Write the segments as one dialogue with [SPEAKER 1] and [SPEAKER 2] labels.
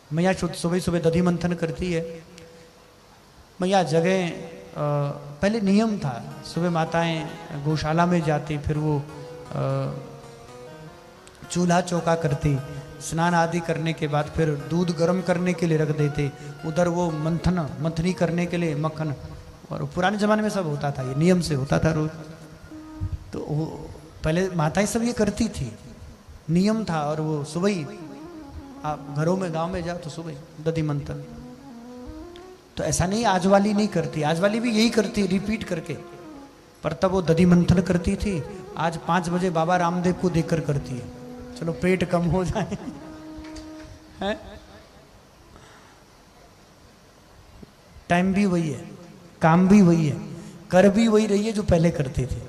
[SPEAKER 1] मैया सुबह सुबह दधि मंथन करती है। मैया जगह पहले नियम था, सुबह माताएं गौशाला में जाती, फिर वो चूल्हा चौका करती, स्नान आदि करने के बाद फिर दूध गर्म करने के लिए रख देते, उधर वो मंथनी करने के लिए मक्खन। और पुराने ज़माने में सब होता था, ये नियम से होता था रोज। तो वो पहले माताएं सब ये करती थी, नियम था। और वो सुबह ही आप घरों में गांव में जाओ तो सुबह दधि मंथन। तो ऐसा नहीं आज वाली नहीं करती, आज वाली भी यही करती रिपीट करके, पर तब वो दधि मंथन करती थी। आज 5 बजे बाबा रामदेव को देखकर करती है, चलो पेट कम हो जाए है? टाइम भी वही है, काम भी वही है, कर भी वही रही है जो पहले करती थी।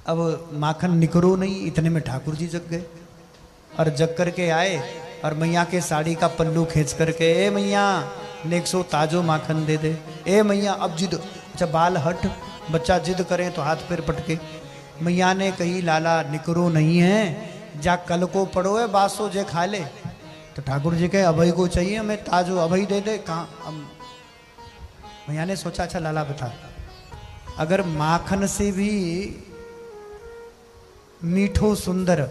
[SPEAKER 1] अब माखन निकरो नहीं, इतने में ठाकुर जी जग गए और जग करके आए और मैया के साड़ी का पल्लू खींच करके, ए मैया नेक सो ताजो माखन दे दे, ए मैया अब जिद। अच्छा बाल हट, बच्चा जिद करें तो हाथ पैर पटके। मैया ने कही लाला निकरो नहीं है, जा कल को पड़ो है बासो जे खा ले। तो ठाकुर जी कहे अभय को चाहिए हमें, ताजो अभय दे दे। कहाँ? मैया ने सोचा अच्छा लाला बता, अगर माखन से भी मीठो सुंदर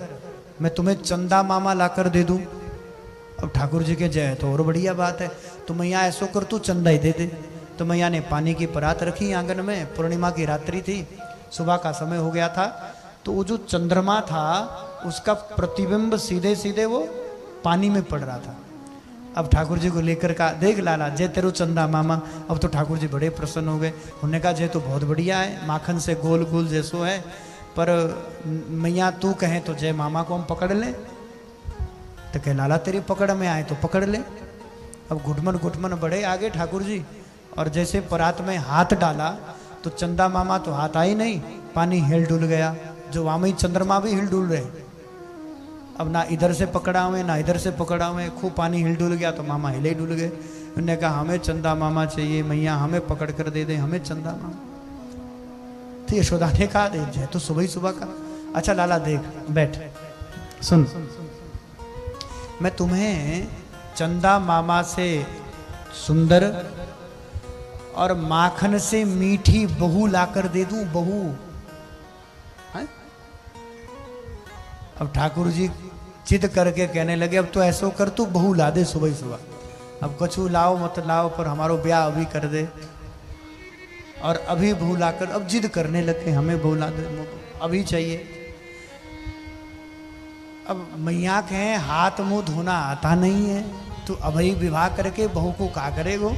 [SPEAKER 1] मैं तुम्हें चंदा मामा लाकर दे दूं। अब ठाकुर जी के जय तो और बढ़िया बात है, तो मैया ऐसो कर तू चंदा ही दे दे। तो मैया ने पानी की परात रखी आंगन में, पूर्णिमा की रात्रि थी, सुबह का समय हो गया था। तो वो जो चंद्रमा था उसका प्रतिबिंब सीधे सीधे वो पानी में पड़ रहा था। अब ठाकुर जी को लेकर कहा देख लाला जय तेरो चंदा मामा। अब तो ठाकुर जी बड़े प्रसन्न हो गए, उन्होंने कहा जय तो बहुत बढ़िया है, माखन से गोल गोल जैसो है, पर मैया तू कहें तो जय मामा को हम पकड़ लें। तो कह लाला तेरी पकड़ में आए तो पकड़ ले। अब घुटमन बढ़े आगे ठाकुर जी, और जैसे परात में हाथ डाला तो चंदा मामा तो हाथ आई नहीं, पानी हिल डुल गया, जो वामी चंद्रमा भी हिल डुल रहे। अब ना इधर से पकड़ा हुए ना इधर से पकड़ा हुए, खूब पानी हिल डुल गया तो मामा हिले डुल गए। उन्होंने कहा हमें चंदा मामा चाहिए, मैया हमें पकड़ कर दे दे, हमें चंदा मामा। तो यशोदा ने कहा देख जाए तो सुबह ही सुबह का, अच्छा लाला देख बैठ सुन, मैं तुम्हें चंदा मामा से सुंदर और माखन से मीठी बहू लाकर दे दूं, बहू। अब ठाकुर जी चिद करके कहने लगे अब तो ऐसो कर तू बहू ला दे सुबह सुबह। अब कछु लाओ मत लाओ पर हमारो ब्याह अभी कर दे। और अभी बहू लाकर अब जिद करने लगे हमें बहू ला दे, अभी चाहिए। अब मैया कहें हाथ मुंह धोना आता नहीं है तो अभी विवाह करके बहू को क्या करेगो।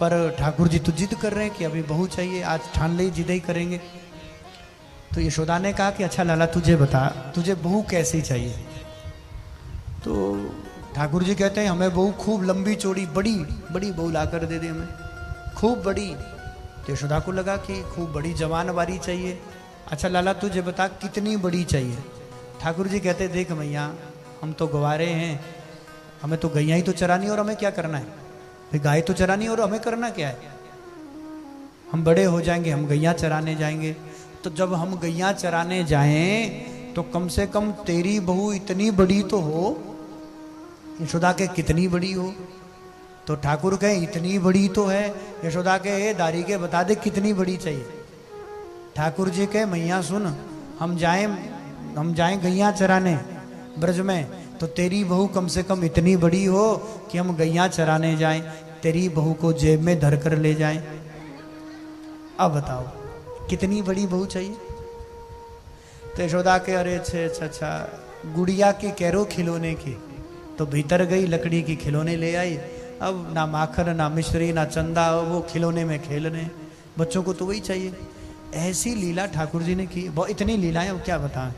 [SPEAKER 1] पर ठाकुर जी तो जिद कर रहे हैं कि अभी बहू चाहिए, आज ठान ले जिद ही करेंगे। तो यशोदा ने कहा कि अच्छा लाला तुझे बता तुझे बहू कैसी चाहिए। तो ठाकुर जी कहते हैं हमें बहू खूब लंबी चौड़ी बड़ी बड़ी बहू ला कर दे दे हमें, खूब बड़ी। तो यशोदा को लगा कि खूब बड़ी जवान वाली चाहिए। अच्छा लाला तुझे बता कितनी बड़ी चाहिए। ठाकुर जी कहते देख मैया हम तो गवारे हैं, हमें तो गैया ही तो चरानी और हमें क्या करना है, भाई गाय तो चरानी और हमें करना क्या है। हम बड़े हो जाएंगे हम गैया चराने जाएंगे, तो जब हम गैया चराने जाएं तो कम से कम तेरी बहू इतनी बड़ी तो हो। यशोदा के कितनी बड़ी हो। तो ठाकुर कहे इतनी बड़ी तो है। यशोदा के दारी के बता दे कितनी बड़ी चाहिए। ठाकुर जी कहे मैया सुन हम जाएं गैया चराने ब्रज में, तो तेरी बहू कम से कम इतनी बड़ी हो कि हम गैया चराने जाएं, तेरी बहू को जेब में धर कर ले जाएं। अब बताओ कितनी बड़ी बहू चाहिए। तो यशोदा के अरे अच्छा गुड़िया की कैरो खिलौने की, तो भीतर गई लकड़ी की खिलौने ले आई। अब ना माखन ना मिश्री ना चंदा, वो खिलौने में खेलने, बच्चों को तो वही चाहिए। ऐसी लीला ठाकुर जी ने की, बहुत इतनी लीलाएं अब क्या बताएं।